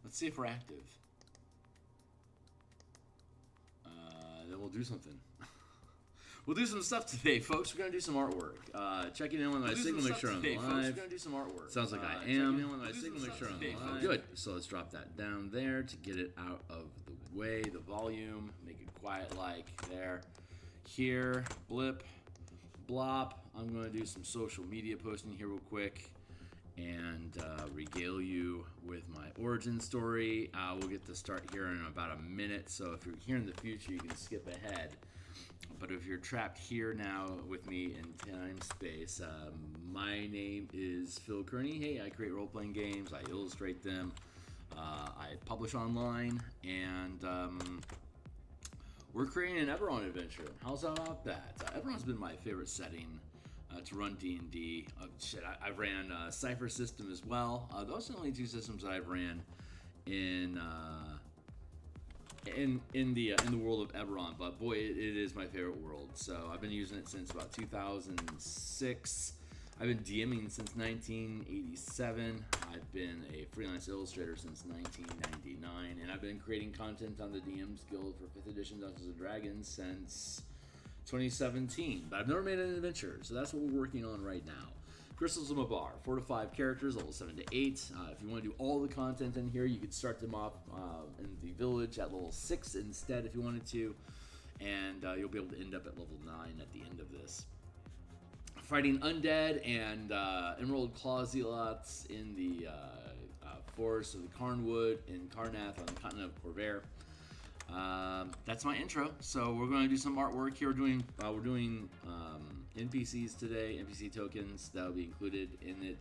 Let's see if we're active. Then we'll do something. We'll do some stuff today, folks. We're going to do some artwork. Checking in with my signal, make sure I'm live. We're going to do some artwork. Sounds like I am. Checking in with my signal, make sure I'm live. Good. So let's drop that down there to get it out of the way. The volume, make it quiet like there. Here, blip, blop. I'm going to do some social media posting here real quick and regale you with my origin story. We'll get to start here in about a minute, so if you're here in the future, you can skip ahead. But if you're trapped here now with me in time space, my name is Phil Kearney. Hey, I create role-playing games, I illustrate them, I publish online, and we're creating an Eberron Adventure. How's about that? Eberron's been my favorite setting to run D&D. I ran Cypher system as well. Those are the only two systems that I've ran in the world of Eberron, but boy, it is my favorite world. So I've been using it since about 2006. I've been DMing since 1987. I've been a freelance illustrator since 1999, and I've been creating content on the DMsGuild for 5th edition Dungeons and Dragons since 2017, but I've never made an adventure, so that's what we're working on right now. Crystals of Mabar, 4 to 5 characters, level 7 to 8. If you want to do all the content in here, you could start them off in the village at level 6 instead if you wanted to, and you'll be able to end up at level 9 at the end of this. Fighting undead and emerald claw zealots in the forest of the Carnwood in Carnath on the continent of Corvair. That's my intro. So we're going to do some artwork here. We're doing NPCs today, NPC tokens that will be included in it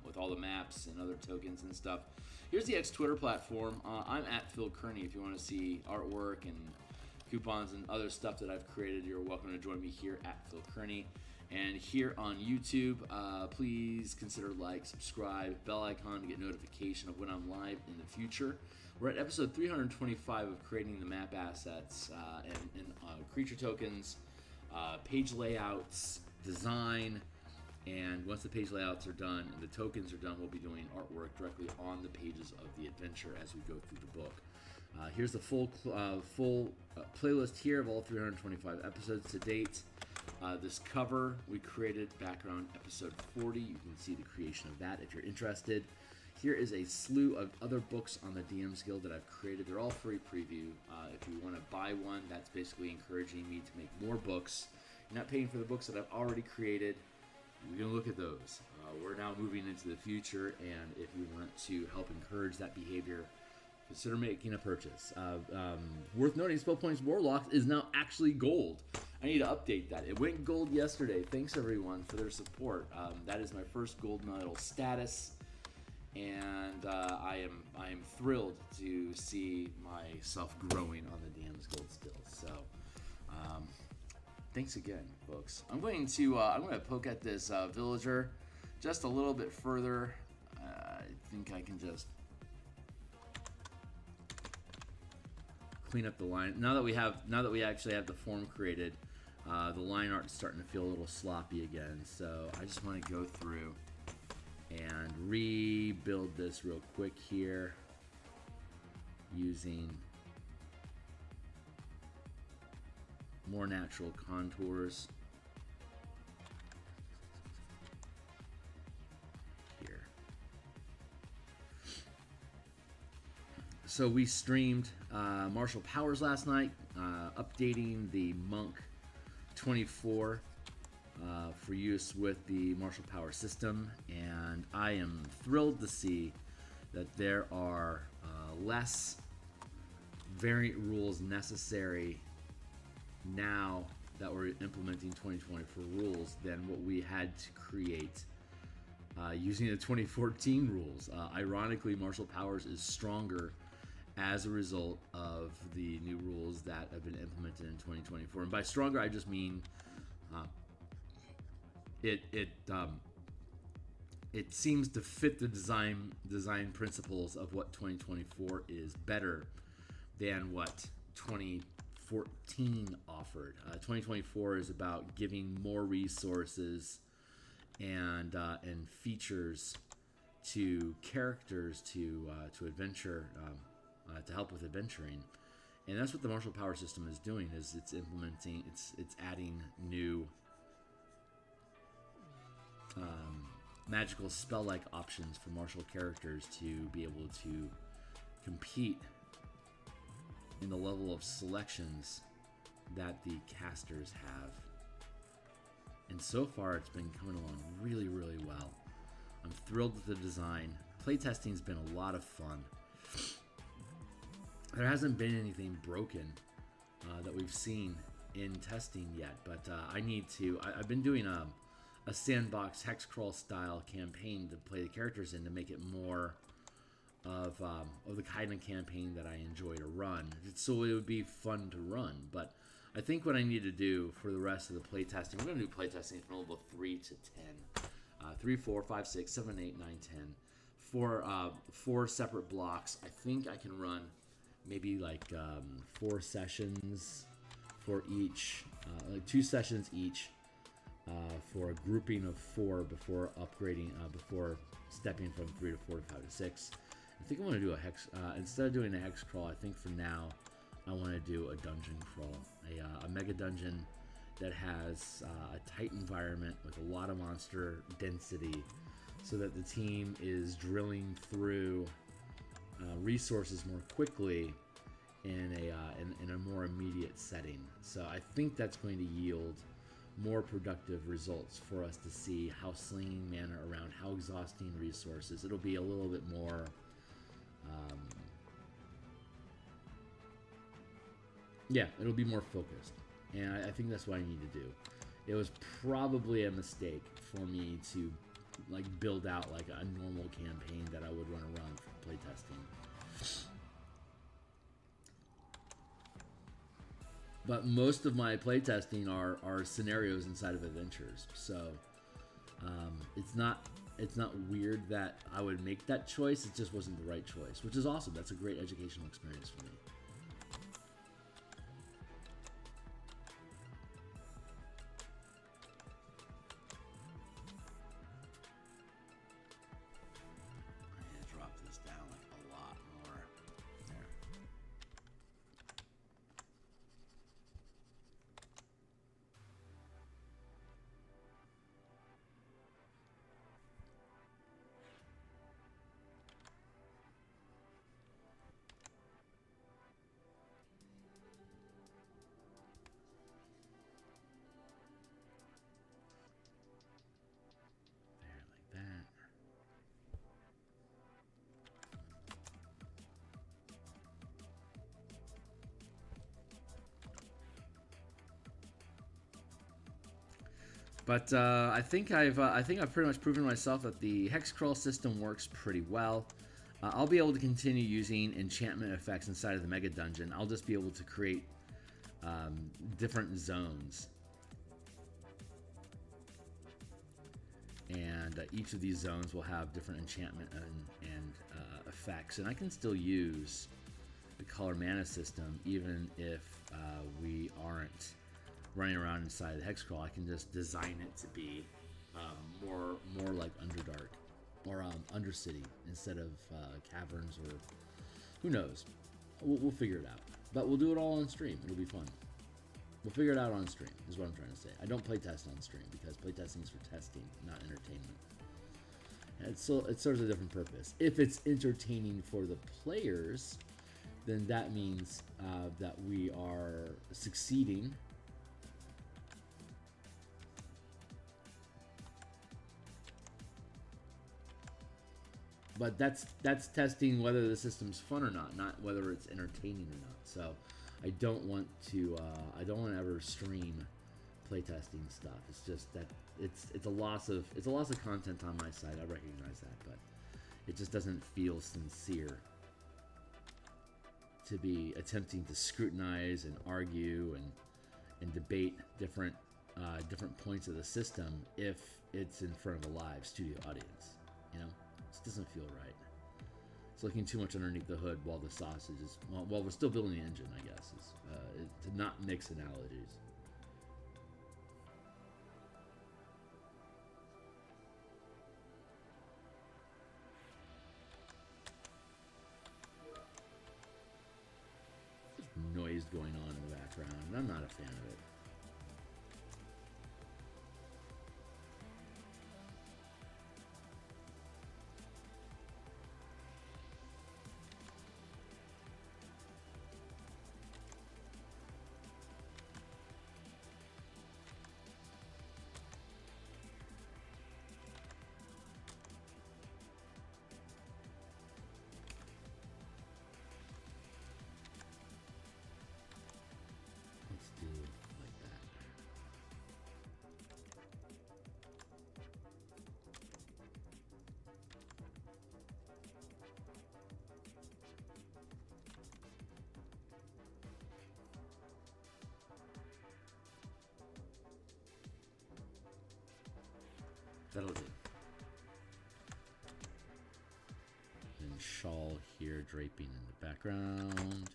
with all the maps and other tokens and stuff. Here's the Twitter platform. I'm at Phil Kearney. If you want to see artwork and coupons and other stuff that I've created, you're welcome to join me here at Phil Kearney. And here on YouTube, please consider like, subscribe, bell icon to get notification of when I'm live in the future. We're at episode 325 of creating the map assets and creature tokens, page layouts, design, and once the page layouts are done and the tokens are done, we'll be doing artwork directly on the pages of the adventure as we go through the book. Here's the full playlist here of all 325 episodes to date. This cover we created back around episode 40. You can see the creation of that if you're interested. Here is a slew of other books on the DMsGuild that I've created. They're all free preview. If you want to buy one, that's basically encouraging me to make more books. You're not paying for the books that I've already created. You're going to look at those. We're now moving into the future, and if you want to help encourage that behavior, consider making a purchase. Worth noting, Point Warlocks is now actually gold. I need to update that. It went gold yesterday. Thanks everyone for their support. That is my first gold medal status, and I am thrilled to see myself growing on the DMsGuild still. So thanks again, folks. I'm going to poke at this villager just a little bit further. I think I can just clean up the line. Now that we actually have the form created, the line art is starting to feel a little sloppy again. So I just want to go through and rebuild this real quick here using more natural contours here. So we streamed Martial Powers last night, updating the Monk 24 for use with the Martial Power system, and I am thrilled to see that there are less variant rules necessary now that we're implementing 2024 rules than what we had to create using the 2014 rules. Ironically, Martial Powers is stronger as a result of the new rules that have been implemented in 2024. And by stronger, I just mean it seems to fit the design principles of what 2024 is better than what 2014 offered. 2024 is about giving more resources and features to characters to adventure, to help with adventuring. And that's what the martial power system is doing, is it's implementing, it's adding new magical spell-like options for martial characters to be able to compete in the level of selections that the casters have. And so far it's been coming along really, really well. I'm thrilled with the design. Playtesting's been a lot of fun. There hasn't been anything broken that we've seen in testing yet, but I need to. I've been doing a sandbox hex crawl style campaign to play the characters in, to make it more of the kind of campaign that I enjoy to run. So it would be fun to run. But I think what I need to do for the rest of the playtesting, we're going to do playtesting from level 3 to 10. 3, 4, 5, 6, 7, 8, 9, 10. Four separate blocks. I think I can run maybe like 4 sessions for each, like 2 sessions each for a grouping of 4 before upgrading, before stepping from 3 to 4 to 5 to 6. I think I want to do a hex, instead of doing a hex crawl, I think for now I want to do a dungeon crawl, a mega dungeon that has a tight environment with a lot of monster density, so that the team is drilling through resources more quickly in a more immediate setting. So I think that's going to yield more productive results for us to see how slinging mana around, how exhausting resources. It'll be a little bit more it'll be more focused, and I think that's what I need to do. It was probably a mistake for me to like build out like a normal campaign that I would run around for playtesting. But most of my playtesting are scenarios inside of adventures, so it's not weird that I would make that choice. It just wasn't the right choice, which is awesome. That's a great educational experience for me. But I think I've pretty much proven myself that the hex crawl system works pretty well. I'll be able to continue using enchantment effects inside of the mega dungeon. I'll just be able to create different zones, and each of these zones will have different enchantment and effects. And I can still use the color mana system even if we aren't running around inside the hex crawl. I can just design it to be more like Underdark or Undercity instead of caverns, or who knows. We'll figure it out. But we'll do it all on stream. It'll be fun. We'll figure it out on stream is what I'm trying to say. I don't play test on stream because playtesting is for testing, not entertainment. And it serves a different purpose. If it's entertaining for the players, then that means that we are succeeding. But that's testing whether the system's fun or not whether it's entertaining or not. So I don't want to ever stream playtesting stuff. It's just that it's a loss of content on my side. I recognize that, but it just doesn't feel sincere to be attempting to scrutinize and argue and debate different points of the system if it's in front of a live studio audience. You know, it doesn't feel right. It's looking too much underneath the hood while the sausage is while we're still building the engine, I guess, is to not mix analogies. I'm not a fan of it. That'll do. And shawl here draping in the background.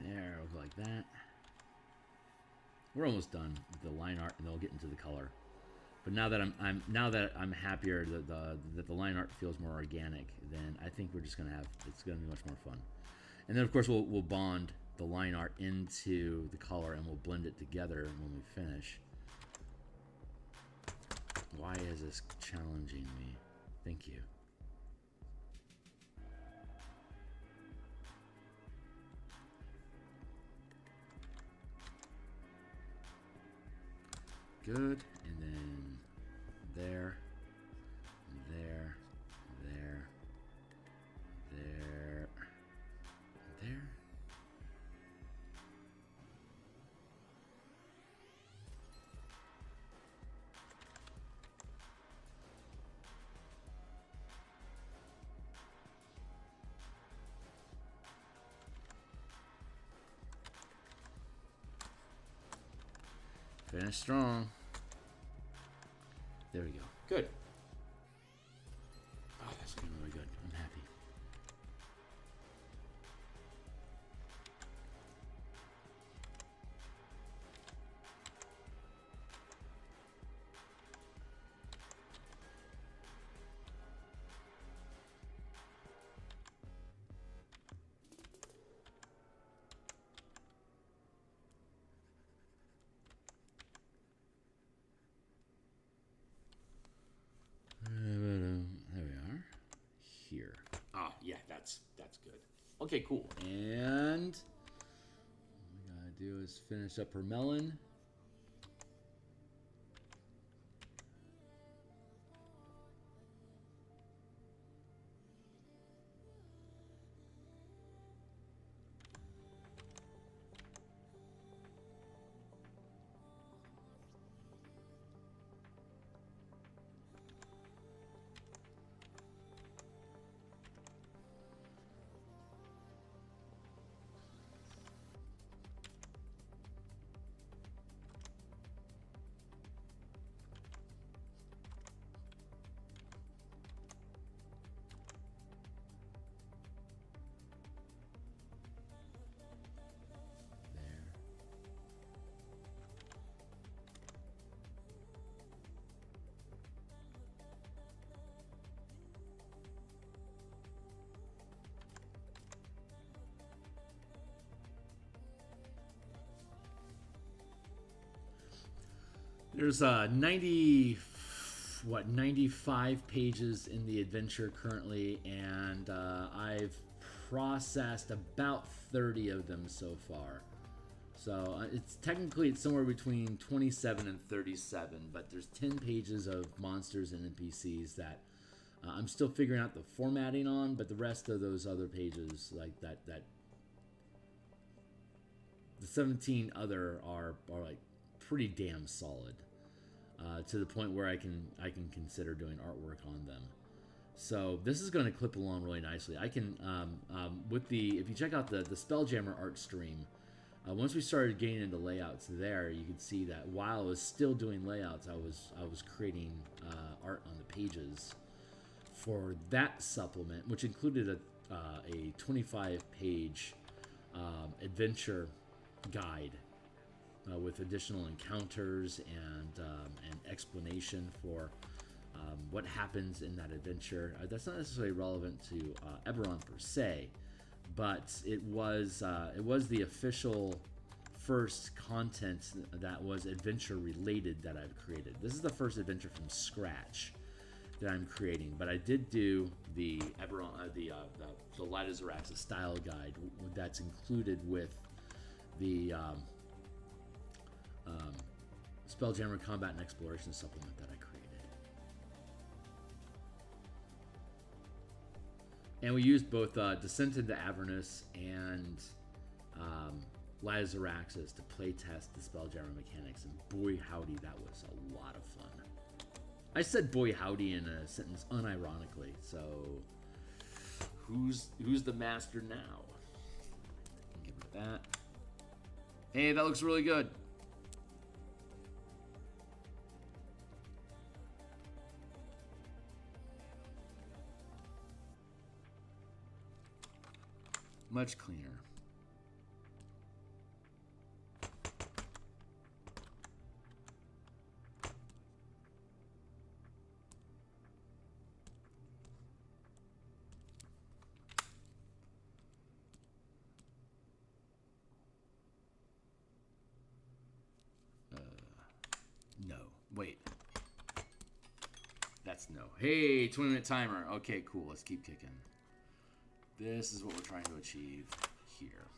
There, it'll go like that. We're almost done with the line art, and then we'll get into the color. But now that I'm happier that the line art feels more organic, then I think we're just gonna have it's gonna be much more fun. And then of course we'll bond the line art into the color, and we'll blend it together when we finish. Why is this challenging me? Thank you. Good, and then there, there, there, there, there. Finish strong. There we go. Good. Oh, that's looking really good. I'm happy. There we are. Here. Ah, yeah, that's good. Okay, cool. And what we gotta do is finish up her melon. There's 95 pages in the adventure currently, and I've processed about 30 of them so far. So it's technically somewhere between 27 and 37, but there's 10 pages of monsters and NPCs that I'm still figuring out the formatting on, but the rest of those other pages, like that the 17 other are like pretty damn solid. To the point where I can consider doing artwork on them. So this is going to clip along really nicely. I can, if you check out the Spelljammer art stream, once we started getting into layouts there, you could see that while I was still doing layouts, I was creating art on the pages for that supplement, which included a 25-page adventure guide with additional encounters and explanation for what happens in that adventure. That's not necessarily relevant to Eberron per se, but it was the official first content that was adventure related that I've created. This is the first adventure from scratch that I'm creating, but I did do the Eberron, the Light of Zarax, style guide that's included with the Spelljammer Combat and Exploration supplement that I created. And we used both Descent into Avernus and Light of Zaraxis to play test the Spelljammer mechanics, and boy howdy, that was a lot of fun. I said boy howdy in a sentence unironically, so who's the master now? Get rid of that. Hey, that looks really good. Much cleaner. No. Wait. That's no. Hey, 20-minute timer. Okay, cool. Let's keep kicking. This is what we're trying to achieve here.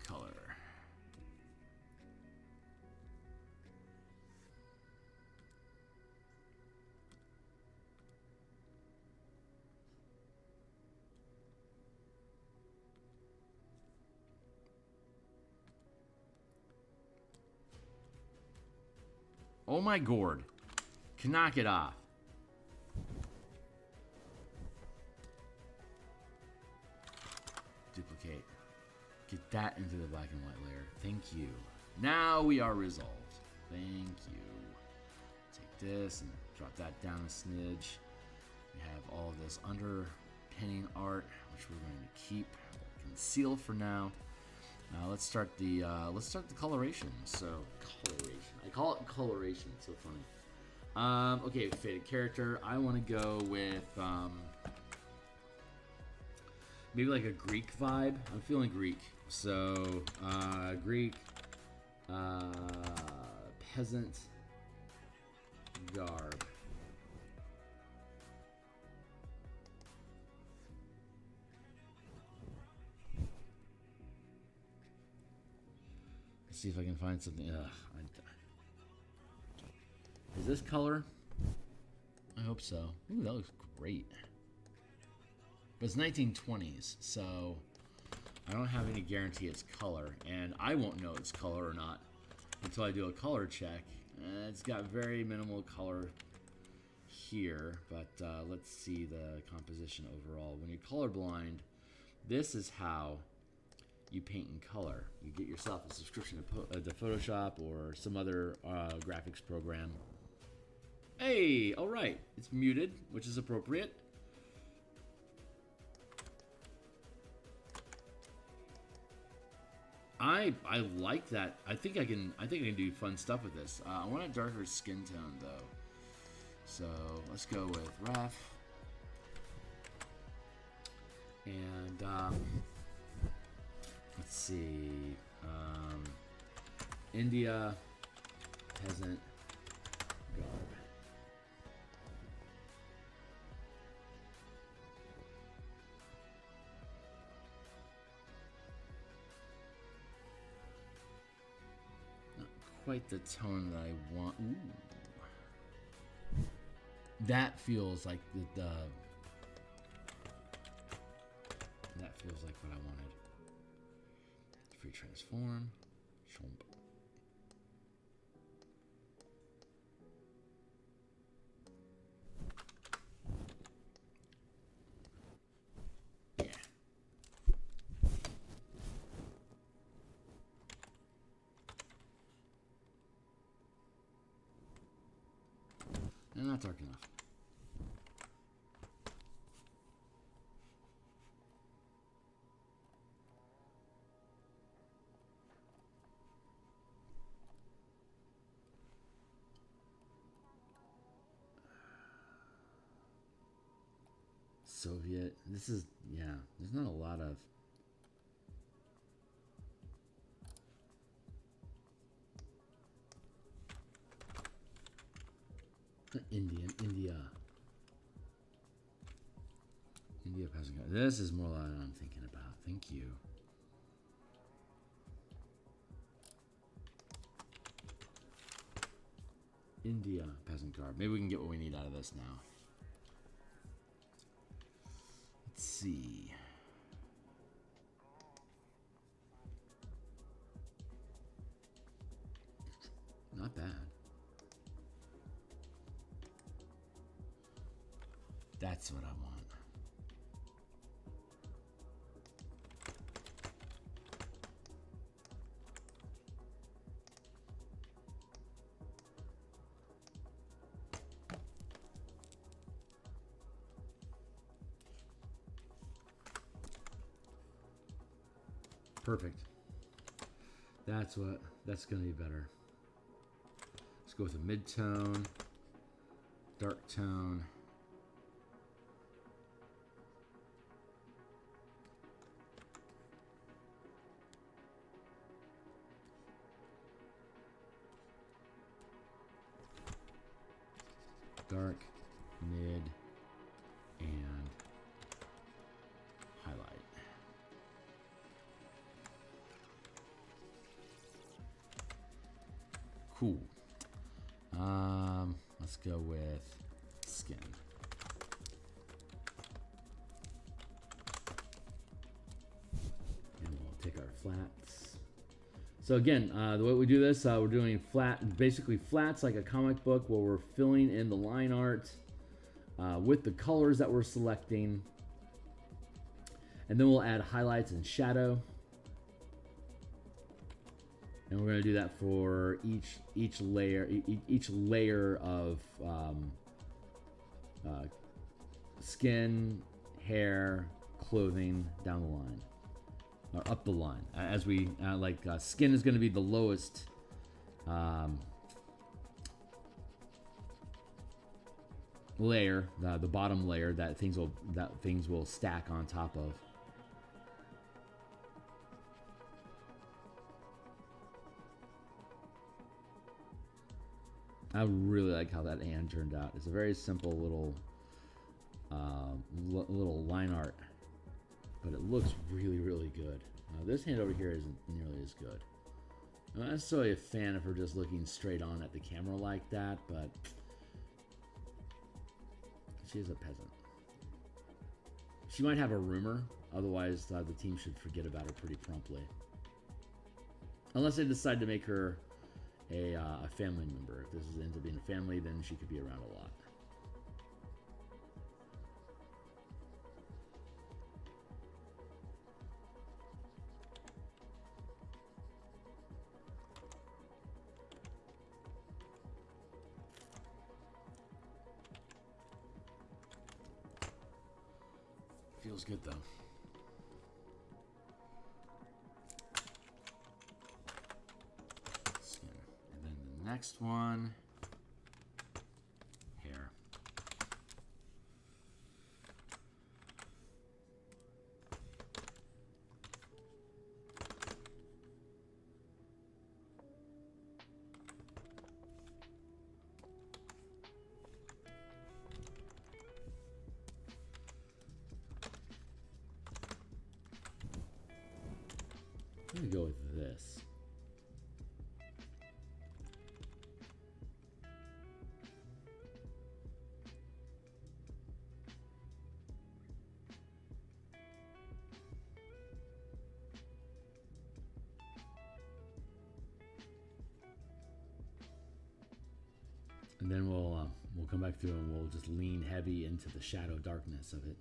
Color. Oh my gourd. Can knock it off. Duplicate. Get that into the black and white layer. Thank you. Now we are resolved. Thank you. Take this and drop that down a smidge. We have all of this underpinning art, which we're going to keep concealed for now. Let's start the coloration. So coloration. I call it coloration. It's so funny. Okay, faded character. I want to go with maybe like a Greek vibe. I'm feeling Greek. So Greek peasant garb. See if I can find something. Is this color? I hope so. Ooh, that looks great. But it's 1920s, so I don't have any guarantee it's color, and I won't know it's color or not until I do a color check. It's got very minimal color here, but let's see the composition overall. When you're colorblind, this is how you paint in color. You get yourself a subscription to Photoshop or some other graphics program. Hey, all right, it's muted, which is appropriate. I like that. I think I can do fun stuff with this. I want a darker skin tone though, so let's go with ref and let's see, India peasant garb. Not quite the tone that I want. Ooh. that feels like that feels like what I wanted. Free transform. Chomp. Yeah. And not dark enough. Soviet. This is, yeah, there's not a lot of. India peasant guard. This is more than I'm thinking about. Thank you. India peasant guard. Maybe we can get what we need out of this now. Let's see. Not bad. That's what I want. Perfect. That's going to be better. Let's go with a mid-tone, dark tone. Dark, mid, and highlight. Cool. Let's go with skin. And we'll take our flats. So again, the way we do this, we're doing basically flats like a comic book where we're filling in the line art with the colors that we're selecting. And then we'll add highlights and shadow. And we're going to do that for each layer of skin, hair, clothing down the line. Or up the line, as we skin is going to be the lowest layer, the bottom layer that things will stack on top of. I really like how that hand turned out. It's a very simple little line art. But it looks really, really good. This hand over here isn't nearly as good. I'm not necessarily a fan of her just looking straight on at the camera like that, but she is a peasant. She might have a rumor, otherwise the team should forget about her pretty promptly. Unless they decide to make her a family member. If this ends up being a family, then she could be around a lot. Feels good though. Skin. And then the next one, hair. I'm gonna go with this. And then we'll come back through and we'll just lean heavy into the shadow darkness of it.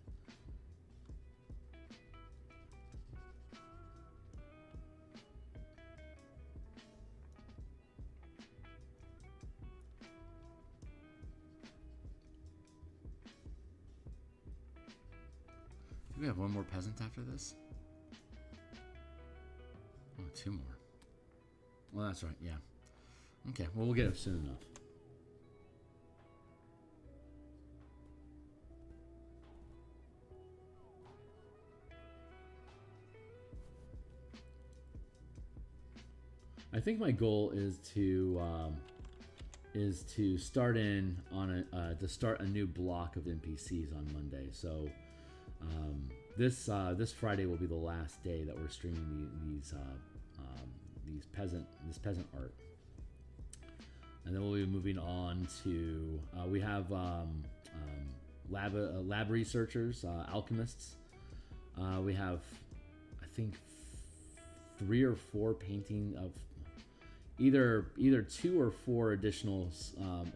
Do we have one more peasant after this? Oh, two more. Well, that's right, yeah. Okay, well, we'll get it soon enough. I think my goal is to start in on to start a new block of NPCs on Monday. So this Friday will be the last day that we're streaming this peasant art, and then we'll be moving on to we have lab researchers, alchemists. We have, I think, 3 or 4 painting of either 2 or 4 additional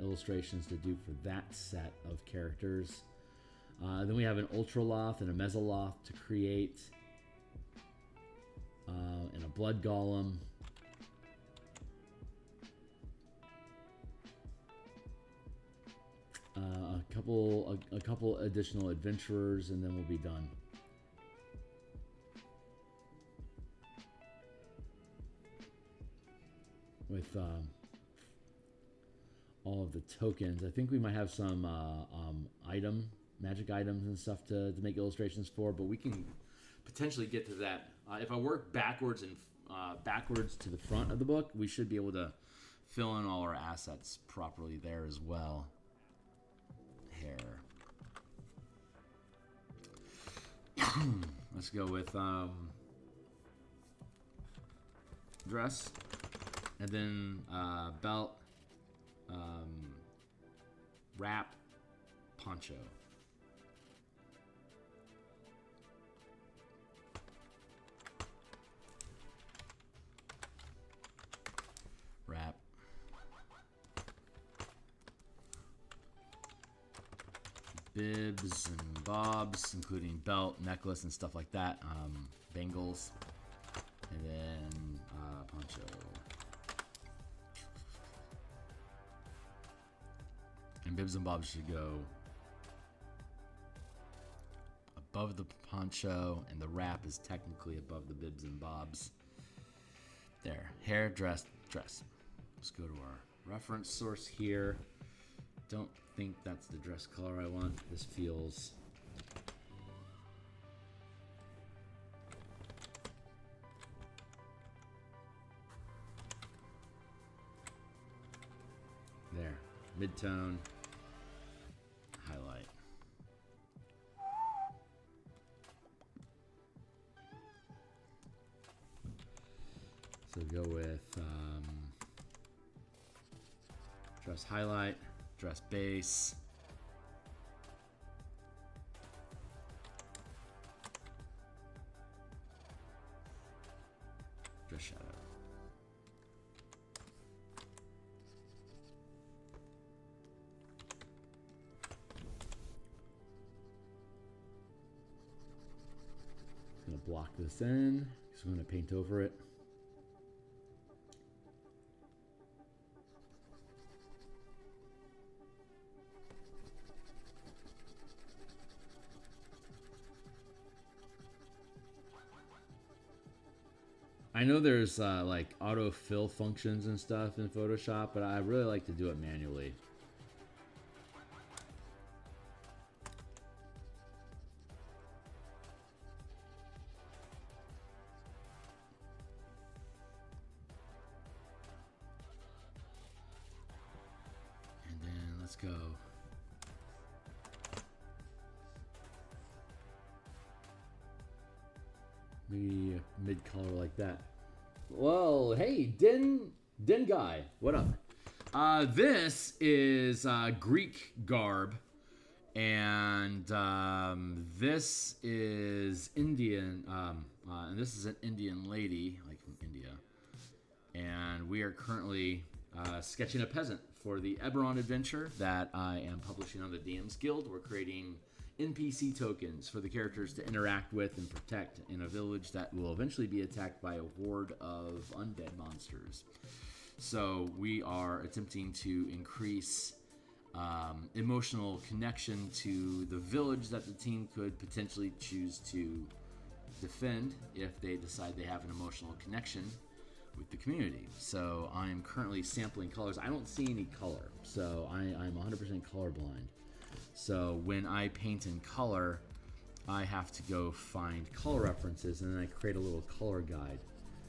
illustrations to do for that set of characters. Then we have an ultraloth and a mesoloth to create, and a blood golem. A couple additional adventurers, and then we'll be done. With all of the tokens. I think we might have some magic items and stuff to make illustrations for, but we can Potentially get to that. If I work backwards and backwards to the front of the book, we should be able to fill in all our assets properly there as well. Hair. Let's go with dress, and then belt, wrap, poncho. Wrap. Bibs and bobs, including belt, necklace, and stuff like that. Bangles. And then poncho. And bibs and bobs should go above the poncho, and the wrap is technically above the bibs and bobs. There. Hair, dress, dress. Let's go to our reference source here. Don't think that's the dress color I want. This feels... There. Midtone. Highlight. So go with dress highlight, dress base, dress shadow. I'm gonna block this in because I'm gonna paint over it. I know there's like autofill functions and stuff in Photoshop, but I really like to do it manually. And then let's go. Maybe a mid-color like that. Well, hey, Den guy, what up? This is Greek garb, and this is Indian, and this is an Indian lady, like from India, and we are currently sketching a peasant for the Eberron Adventure that I am publishing on the DMsGuild. We're creating NPC tokens for the characters to interact with and protect in a village that will eventually be attacked by a horde of undead monsters. So we are attempting to increase emotional connection to the village that the team could potentially choose to defend if they decide they have an emotional connection with the community. So I'm currently sampling colors. I don't see any color, so I'm 100% colorblind. So when I paint in color, I have to go find color references, and then I create a little color guide.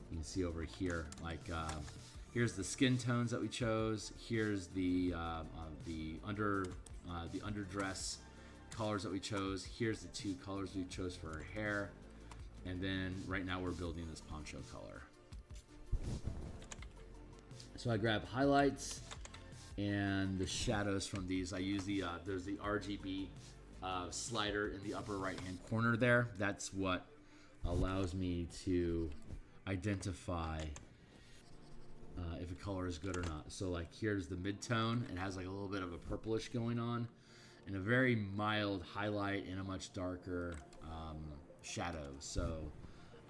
You can see over here, like here's the skin tones that we chose. Here's the underdress colors that we chose. Here's the 2 colors we chose for her hair, and then right now we're building this poncho color. So I grab highlights and the shadows from these. I use the there's the RGB slider in the upper right hand corner there. That's what allows me to identify if a color is good or not. So like here's the mid-tone. It has like a little bit of a purplish going on, and a very mild highlight and a much darker shadow. So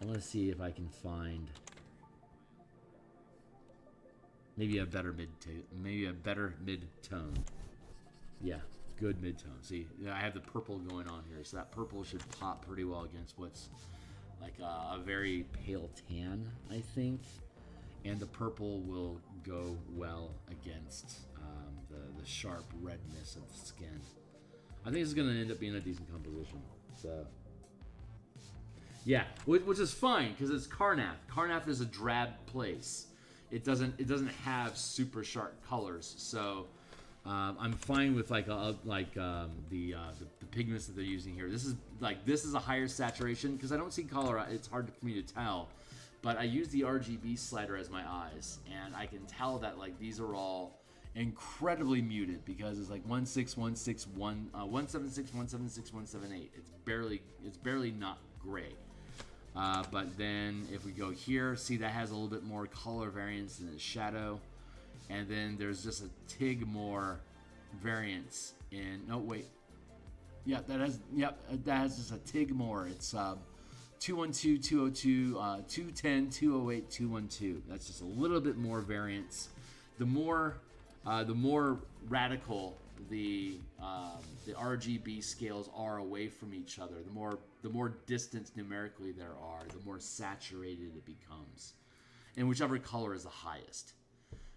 I want to see if I can find maybe a better mid-tone. Yeah, good mid-tone. See, I have the purple going on here, so that purple should pop pretty well against what's like a very pale tan, I think. And the purple will go well against the sharp redness of the skin. I think it's going to end up being a decent composition. So, yeah, which is fine because it's Karnath. Karnath is a drab place. It doesn't have super sharp colors, so I'm fine with like the pigments that they're using here. This is a higher saturation because I don't see color. It's hard for me to tell, but I use the RGB slider as my eyes, and I can tell that like these are all incredibly muted because it's like 16161 176 176 178. It's barely not gray. But then if we go here, see that has a little bit more color variance in the shadow, and then there's just a tig more variance in. No, wait, yeah, that has just a tig more. It's 212, 202, 210, 208, 212. That's just a little bit more variance. The more radical the RGB scales are away from each other, the more distance numerically there are, the more saturated it becomes, and whichever color is the highest.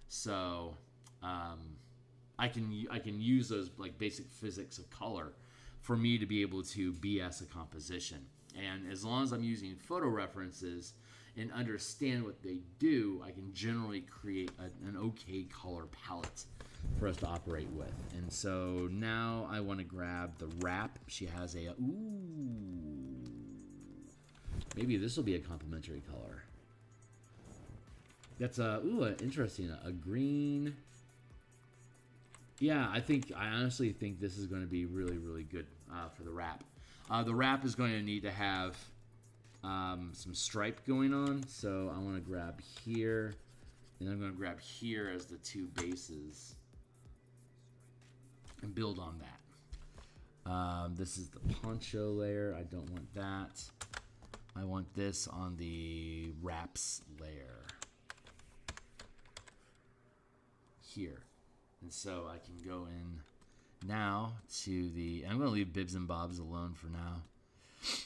So I can use those like basic physics of color for me to be able to BS a composition. And as long as I'm using photo references and understand what they do, I can generally create an okay color palette for us to operate with. And so now I want to grab the wrap. She has a maybe this will be a complementary color. That's interesting, a green. Yeah, I honestly think this is going to be really, really good for the wrap. The wrap is going to need to have some stripe going on, so I want to grab here, and I'm going to grab here as the 2 bases and build on that. This is the poncho layer. I don't want that. I want this on the wraps layer here. And so I can go in now to the, I'm going to leave bibs and bobs alone for now.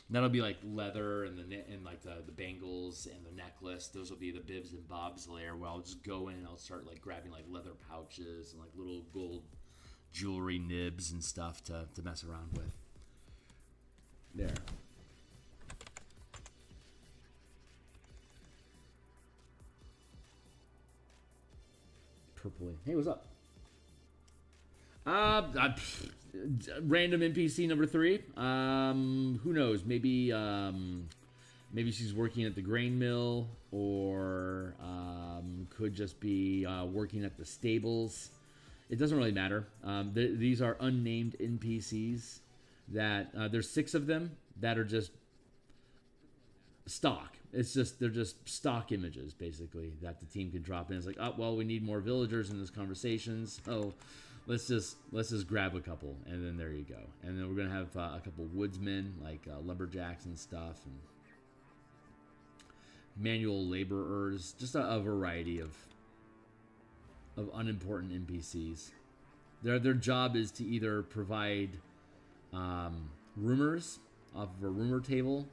That'll be like leather and like the bangles and the necklace. Those will be the bibs and bobs layer where I'll just go in and I'll start like grabbing like leather pouches and like little gold jewelry nibs and stuff to mess around with. There. Purpley. Hey, what's up? Random NPC number 3. Who knows? Maybe she's working at the grain mill, or could just be working at the stables. It doesn't really matter. These are unnamed NPCs. That there's 6 of them that are just stock. It's just they're just stock images basically that the team can drop in. It's like, oh well, we need more villagers in this conversation, so let's just grab a couple, and then there you go. And then we're gonna have a couple woodsmen like lumberjacks and stuff, and manual laborers, just a variety of unimportant NPCs. Their job is to either provide rumors off of a rumor table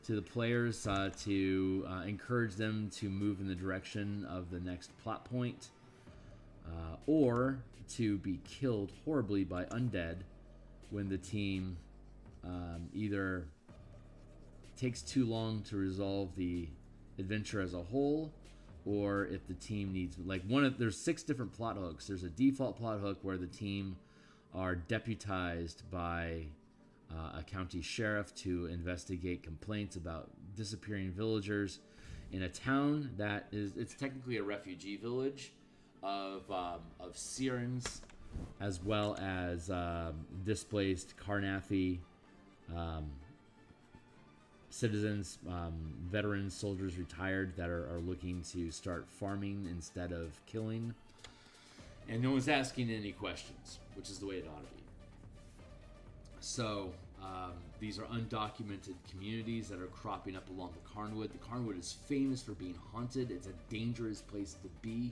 to the players to encourage them to move in the direction of the next plot point, or to be killed horribly by undead when the team either takes too long to resolve the adventure as a whole, or if the team needs, like, there's 6 different plot hooks. There's a default plot hook where the team are deputized by a county sheriff to investigate complaints about disappearing villagers in a town that it's technically a refugee village of Sirens, as well as displaced Karnathi citizens, veterans, soldiers, retired that are looking to start farming instead of killing. And no one's asking any questions, which is the way it ought to be. So these are undocumented communities that are cropping up along the Carnwood. The Carnwood is famous for being haunted. It's a dangerous place to be,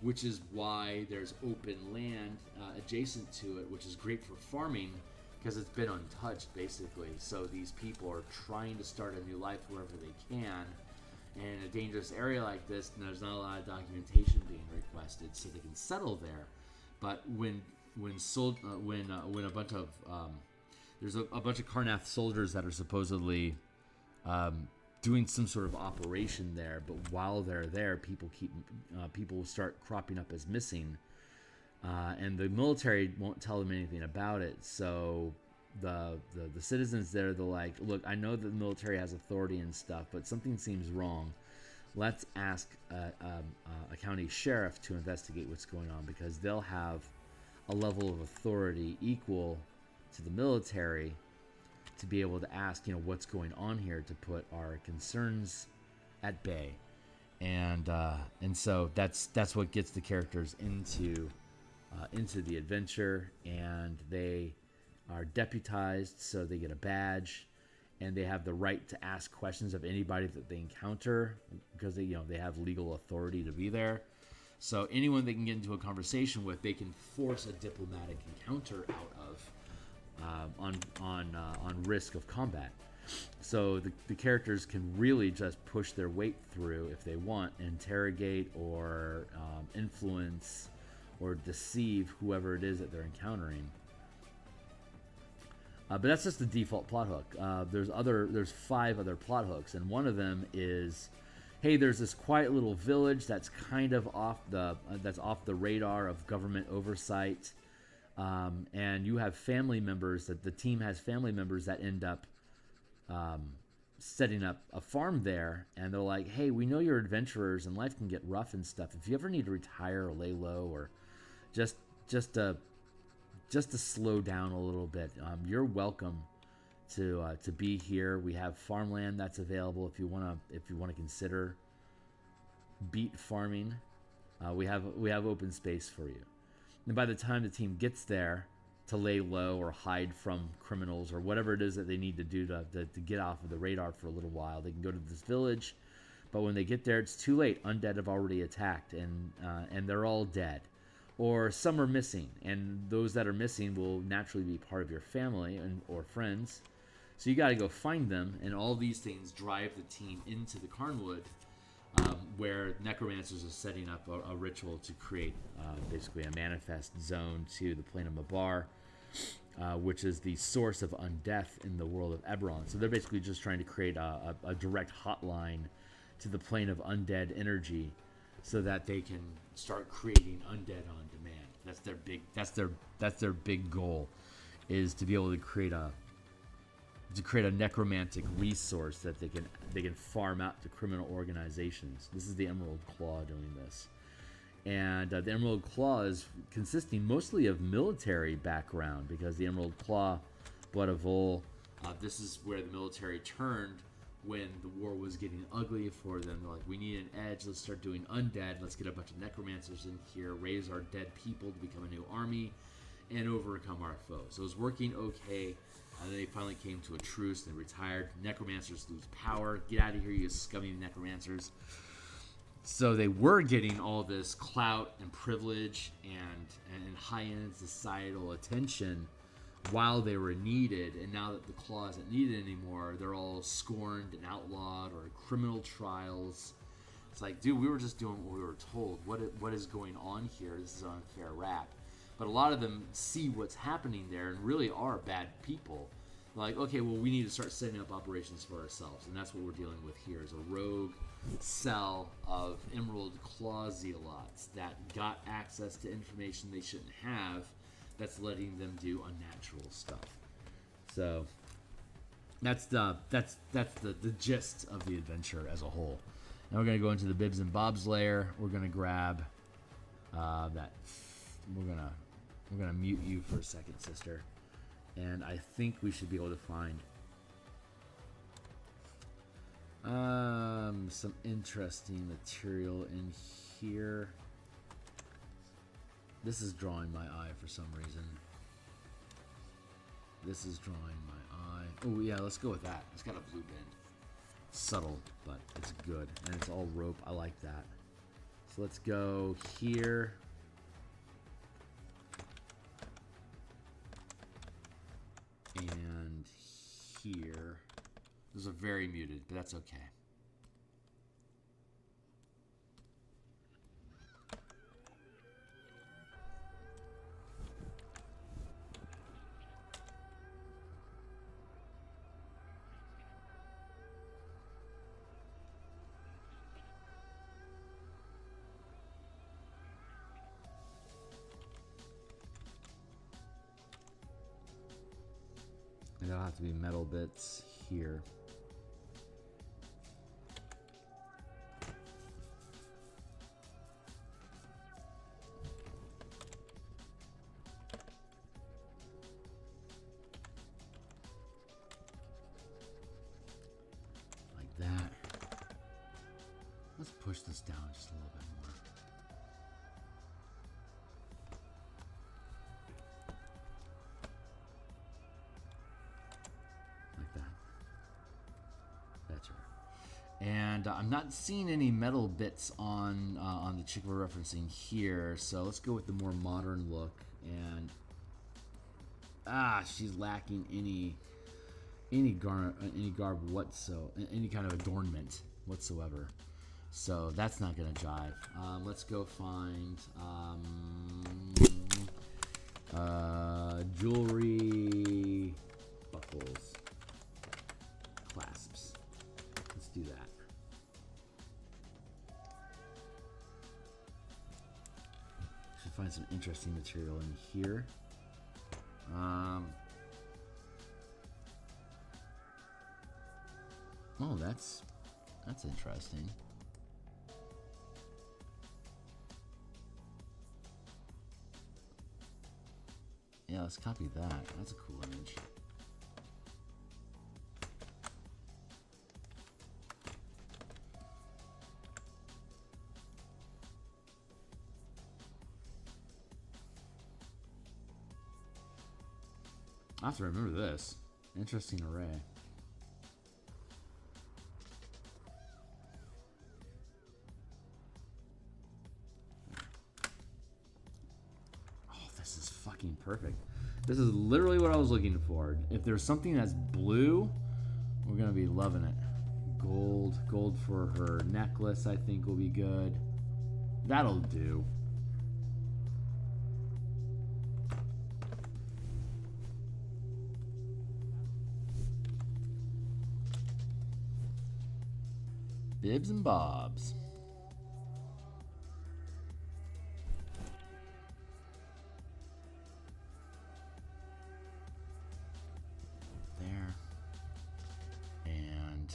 which is why there's open land adjacent to it, which is great for farming because it's been untouched, basically. So these people are trying to start a new life wherever they can. And in a dangerous area like this, there's not a lot of documentation being requested, so they can settle there. But when a bunch of there's a bunch of Karnath soldiers that are supposedly doing some sort of operation there, but while they're there, people will start cropping up as missing, and the military won't tell them anything about it. So the citizens there, they're like, look, I know that the military has authority and stuff, but something seems wrong. Let's ask a county sheriff to investigate what's going on, because they'll have a level of authority equal to the military to be able to ask, what's going on here, to put our concerns at bay. And so that's what gets the characters into the adventure, and they are deputized, so they get a badge, and they have the right to ask questions of anybody that they encounter, because they have legal authority to be there. So anyone they can get into a conversation with, they can force a diplomatic encounter out of on risk of combat. So the characters can really just push their weight through if they want, interrogate or influence or deceive whoever it is that they're encountering. But that's just the default plot hook. There's 5 other plot hooks, and one of them is, hey, there's this quiet little village that's kind of off the radar of government oversight, and you have family members that the team has family members that end up setting up a farm there, and they're like, hey, we know you're adventurers and life can get rough and stuff. If you ever need to retire or lay low, or just to slow down a little bit, you're welcome to be here. We have farmland that's available if you want to consider beet farming. We have open space for you. And by the time the team gets there to lay low or hide from criminals or whatever it is that they need to do to get off of the radar for a little while, they can go to this village. But when they get there, it's too late. Undead have already attacked, and they're all dead. Or some are missing, and those that are missing will naturally be part of your family or friends. So you got to go find them, and all these things drive the team into the Carnwood, where necromancers are setting up a ritual to create basically a manifest zone to the plane of Mabar, which is the source of undeath in the world of Eberron. So they're basically just trying to create a direct hotline to the plane of undead energy, so that they can start creating undead on demand. That's their big goal, is to be able to create a necromantic resource that they can farm out to criminal organizations. This is the Emerald Claw doing this, and the Emerald Claw is consisting mostly of military background, because the Emerald Claw, Blood of Vol, this is where the military turned when the war was getting ugly for them. They're like, we need an edge. Let's start doing undead. Let's get a bunch of necromancers in here, raise our dead people to become a new army, and overcome our foes. So it was working okay. And then they finally came to a truce and they retired. Necromancers lose power. Get out of here, you scummy necromancers. So they were getting all this clout and privilege and high-end societal attention while they were needed, and now that the claw isn't needed anymore, they're all scorned and outlawed or criminal trials. It's like, dude, we were just doing what we were told. What is going on here? This is an unfair rap. But a lot of them see what's happening there and really are bad people. Like, okay, well, we need to start setting up operations for ourselves, and that's what we're dealing with here, is a rogue cell of Emerald Claw Zealots that got access to information they shouldn't have, that's letting them do unnatural stuff. So that's the gist of the adventure as a whole. Now we're gonna go into the Bibs and Bobs lair. We're gonna grab that. We're gonna mute you for a second, sister. And I think we should be able to find some interesting material in here. This is drawing my eye for some reason. This is drawing my eye. Oh yeah, let's go with that. It's got a blue bend. Subtle, but it's good. And it's all rope. I like that. So let's go here. And here. Those are very muted, but that's okay. And there'll have to be metal bits here. Like that. Let's push this down just a little bit more. And I'm not seeing any metal bits on the chick we're referencing here, so let's go with the more modern look. And she's lacking any garb whatsoever, any kind of adornment whatsoever. So that's not gonna jive. Let's go find jewelry, buckles, clasps. Let's do that. Should find some interesting material in here. Oh, that's interesting. Yeah, let's copy that. That's a cool image. I have to remember this. Interesting array. Oh, this is fucking perfect. This is literally what I was looking for. If there's something that's blue, we're gonna be loving it. Gold for her necklace, I think will be good. That'll do. Bibs and Bobs. There. And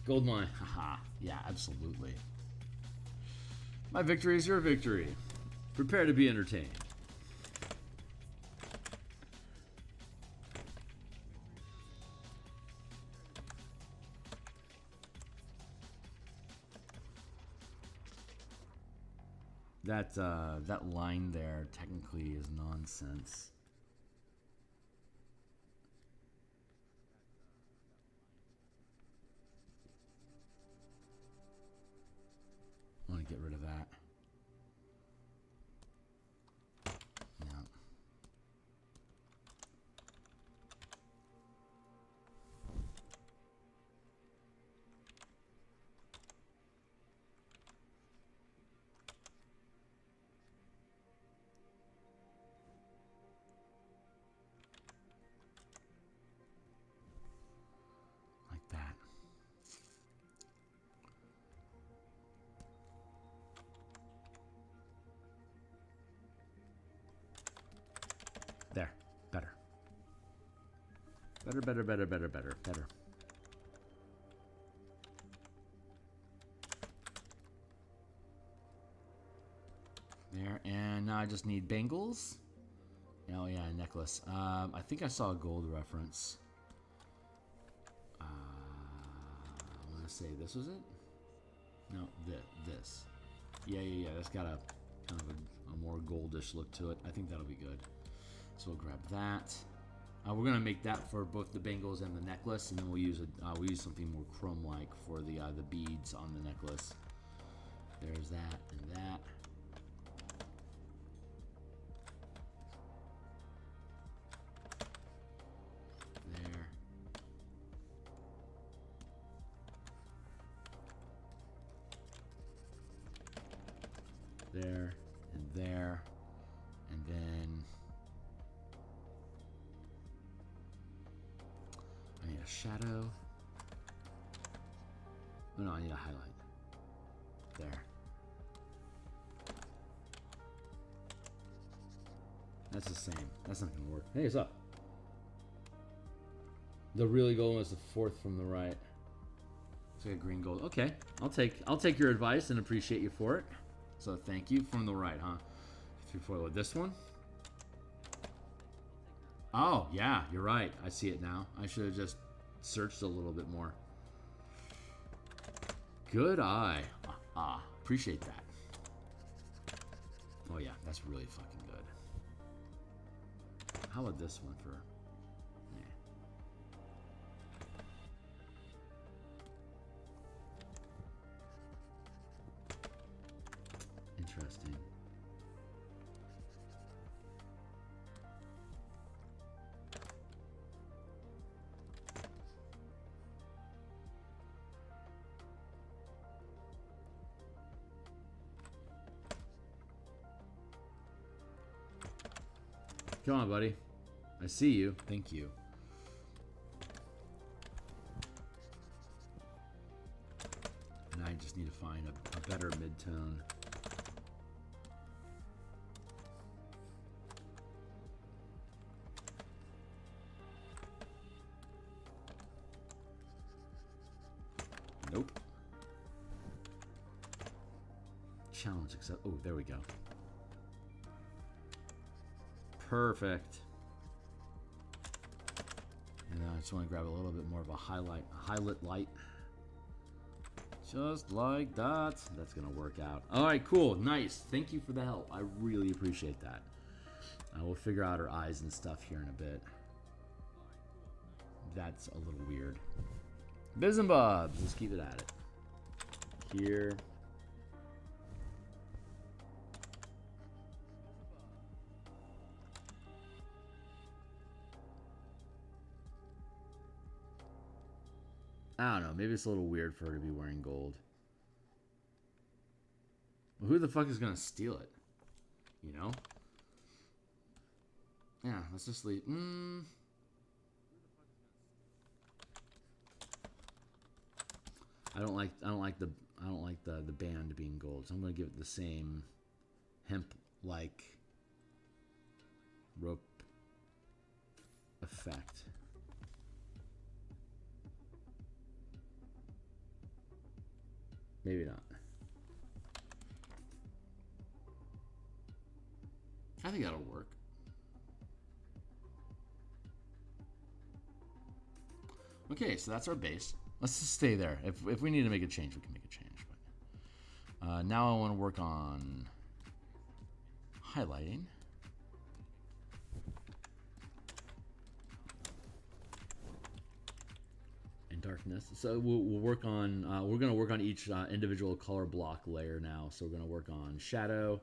gold mine. Haha. Yeah, absolutely. My victory is your victory. Prepare to be entertained. That line there technically is nonsense. I want to get rid of that. Yeah. Like that. There. Better. Better, better, better, better, better, better. There, and now I just need bangles. Oh yeah, necklace. I think I saw a gold reference. I want to say this was it? No, this. Yeah. That's got a kind of a more goldish look to it. I think that'll be good. So we'll grab that. We're gonna make that for both the bangles and the necklace, and then we'll use something more chrome-like for the beads on the necklace. There's that and that. There and there, and then I need a shadow. Oh no, I need a highlight. There. That's the same. That's not gonna work. Hey, what's up? The really gold one is the fourth from the right. It's like a green gold. Okay, I'll take your advice and appreciate you for it. So thank you. From the right, huh? 3, 4, with this one? Oh, yeah, you're right. I see it now. I should have just searched a little bit more. Good eye. Appreciate that. Oh, yeah, that's really fucking good. How about this one for... Interesting. Come on, buddy. I see you. Thank you. And I just need to find a better mid-tone. Nope. Challenge accept. Oh, there we go. Perfect. And then I just want to grab a little bit more of a highlight light. Just like that. That's going to work out. All right, cool. Nice. Thank you for the help. I really appreciate that. We'll figure out our eyes and stuff here in a bit. That's a little weird. Biz and Bobs. Let's keep it at it. Here. I don't know. Maybe it's a little weird for her to be wearing gold. Well, who the fuck is gonna steal it? You know? Yeah, let's just leave. I don't like the band being gold, so I'm gonna give it the same hemp-like rope effect. Maybe not. think that'll work. Okay, so that's our base. Let's just stay there. If we need to make a change, we can make a change. But now I want to work on highlighting. And darkness. So we'll work on, we're going to work on each individual color block layer now. So we're going to work on shadow,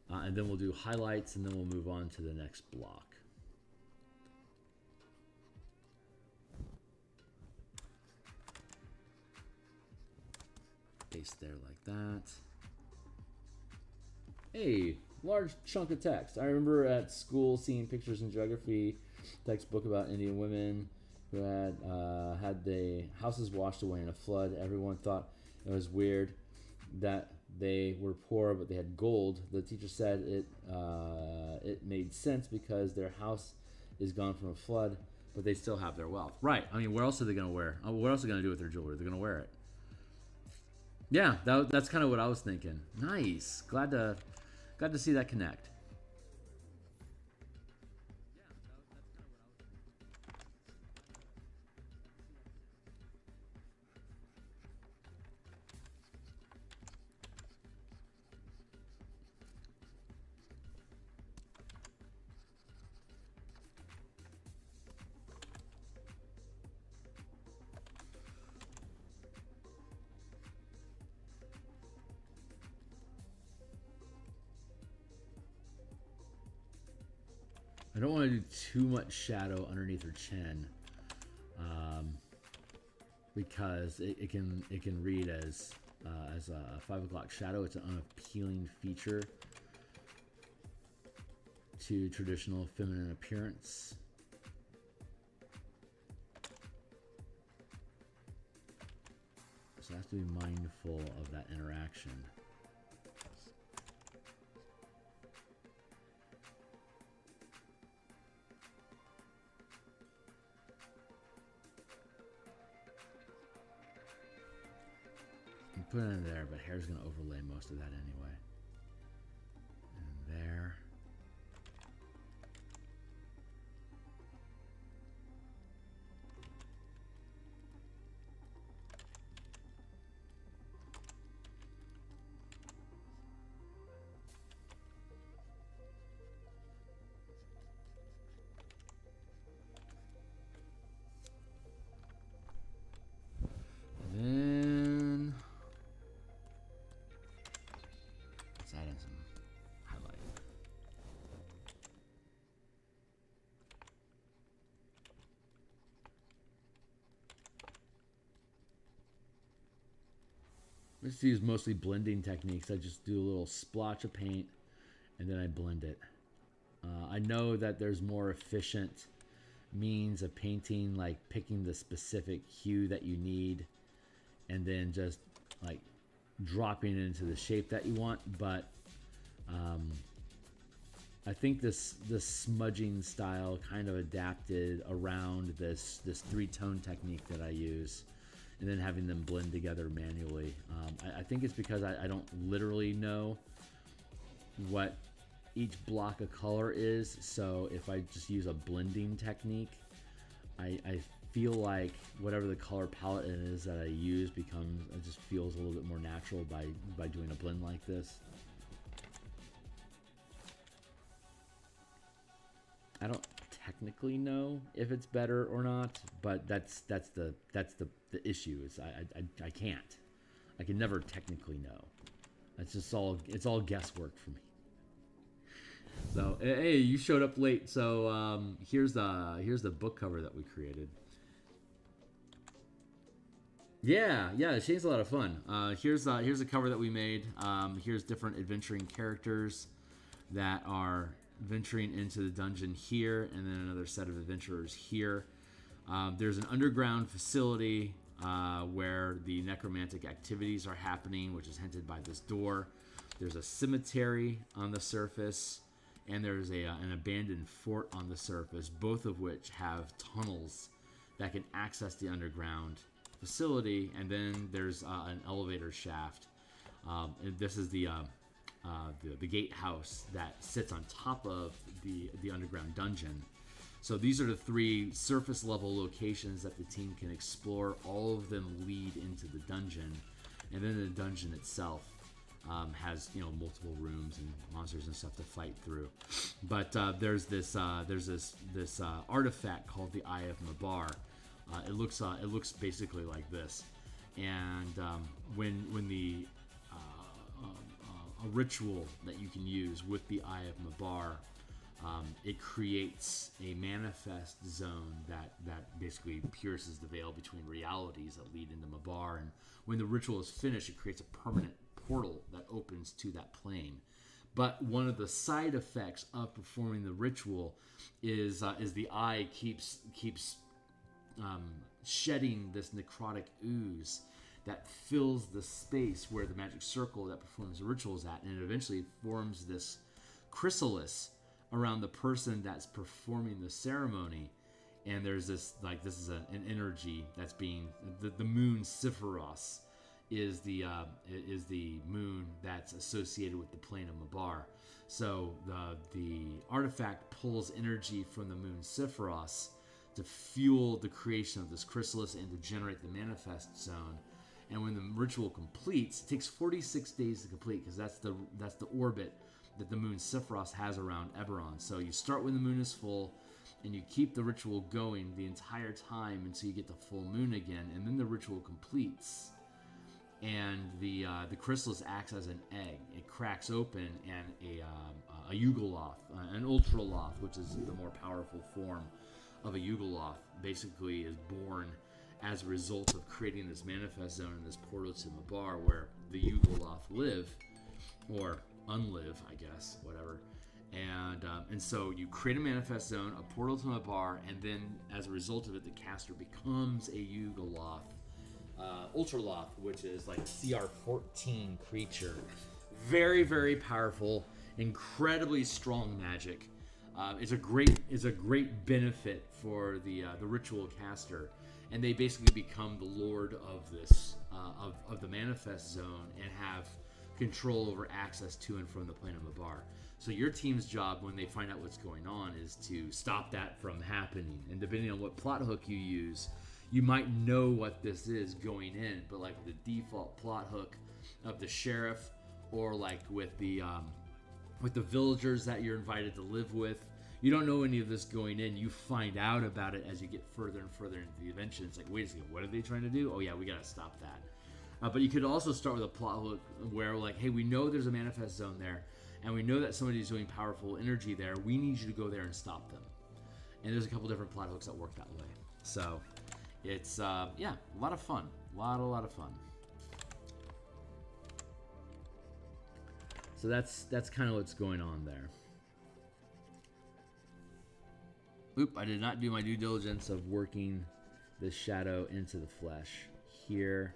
and then we'll do highlights, and then we'll move on to the next block. Paste there like that. Hey, large chunk of text. I remember at school seeing pictures in geography textbook about Indian women who had their houses washed away in a flood. Everyone thought it was weird that they were poor but they had gold. The teacher said it made sense because their house is gone from a flood, but they still have their wealth. Right. I mean, what else are they going to wear? What else are they going to do with their jewelry? They're going to wear it. Yeah, that's kind of what I was thinking. Nice. Glad to see that connect. I don't want to do too much shadow underneath her chin, because it can read as a 5 o'clock shadow. It's an unappealing feature to traditional feminine appearance. So I have to be mindful of that interaction. Put it in there, but hair's going to overlay most of that anyway. And there. I just use mostly blending techniques. I just do a little splotch of paint and then I blend it. I know that there's more efficient means of painting, like picking the specific hue that you need and then just like dropping it into the shape that you want. But I think this smudging style kind of adapted around this three-tone technique that I use, and then having them blend together manually. I think it's because I don't literally know what each block of color is, so if I just use a blending technique, I feel like whatever the color palette is that I use it just feels a little bit more natural by doing a blend like this. I don't technically know if it's better or not, but that's the issue. Is I can't. I can never technically know. It's all guesswork for me. So hey, you showed up late. So here's the book cover that we created. Yeah, Shane's a lot of fun. Here's a cover that we made. Here's different adventuring characters that are venturing into the dungeon here, and then another set of adventurers here. There's an underground facility where the necromantic activities are happening, which is hinted by this door. There's a cemetery on the surface, and there's an abandoned fort on the surface, both of which have tunnels that can access the underground facility. And then there's an elevator shaft. This is the the gatehouse that sits on top of the underground dungeon. So these are the 3 surface level locations that the team can explore. All of them lead into the dungeon, and then the dungeon itself has multiple rooms and monsters and stuff to fight through. But there's this artifact called the Eye of Mabar. It looks basically like this, and when the a ritual that you can use with the Eye of Mabar, it creates a manifest zone that basically pierces the veil between realities that lead into Mabar. And when the ritual is finished, it creates a permanent portal that opens to that plane. But one of the side effects of performing the ritual is the eye keeps shedding this necrotic ooze that fills the space where the magic circle that performs the ritual is at, and it eventually forms this chrysalis around the person that's performing the ceremony. And there's this an energy that's being the moon Sephiroth is the moon that's associated with the plane of Mabar. So the artifact pulls energy from the moon Sephiroth to fuel the creation of this chrysalis and to generate the manifest zone. And when the ritual completes, it takes 46 days to complete, because that's the orbit that the moon Sephiroth has around Eberron. So you start when the moon is full, and you keep the ritual going the entire time until you get the full moon again, and then the ritual completes. And the chrysalis acts as an egg. It cracks open, and a Yugoloth, an Ultraloth, which is the more powerful form of a Yugoloth, basically is born as a result of creating this manifest zone and this portal to Mabar, where the Yugoloth live, or unlive, I guess, whatever. And so you create a manifest zone, a portal to Mabar, and then as a result of it, the caster becomes a Yugoloth. Ultraloth, which is like CR14 creature. Very, very powerful, incredibly strong magic. It's a great benefit for the ritual caster, and they basically become the lord of this of the manifest zone and have control over access to and from the plane of Mabar. So your team's job, when they find out what's going on, is to stop that from happening. And depending on what plot hook you use, you might know what this is going in, but like the default plot hook of the sheriff, or like with the villagers that you're invited to live with, you don't know any of this going in. You find out about it as you get further and further into the adventure. It's like, wait a second, what are they trying to do? Oh yeah, we gotta stop that. But you could also start with a plot hook where, like, hey, we know there's a manifest zone there, and we know that somebody's doing powerful energy there. We need you to go there and stop them. And there's a couple different plot hooks that work that way. So it's a lot of fun. A lot of fun. So that's kind of what's going on there. Oop, I did not do my due diligence of working this shadow into the flesh here.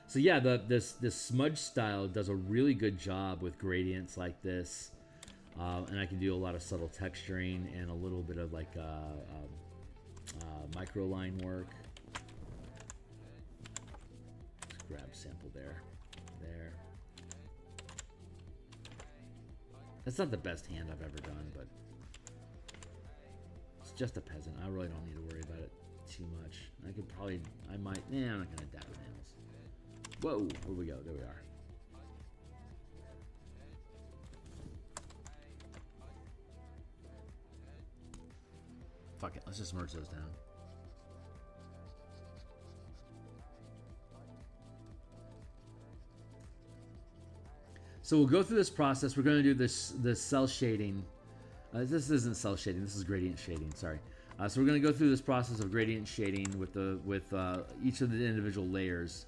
So yeah, this smudge style does a really good job with gradients like this, and I can do a lot of subtle texturing and a little bit of like micro line work. Let's grab sample there. That's not the best hand I've ever done, but it's just a peasant. I really don't need to worry about it too much. I'm not gonna dab the nails. Whoa, where we go? There we are. Fuck it, let's just merge those down. So we'll go through this process. We're going to do this cell shading. This isn't cell shading. This is gradient shading. Sorry. So we're going to go through this process of gradient shading with each of the individual layers.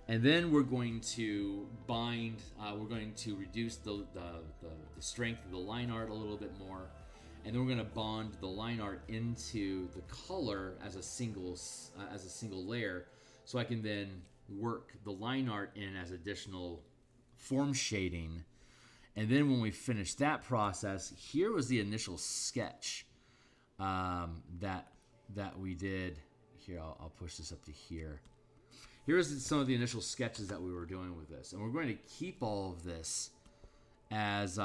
And then we're going to bind, we're going to reduce the strength of the line art a little bit more. And then we're going to bond the line art into the color as a single layer. So I can then work the line art in as additional form shading. And then when we finish that process, here was the initial sketch that we did. Here, I'll push this up to here. Here's some of the initial sketches that we were doing with this, and we're going to keep all of this as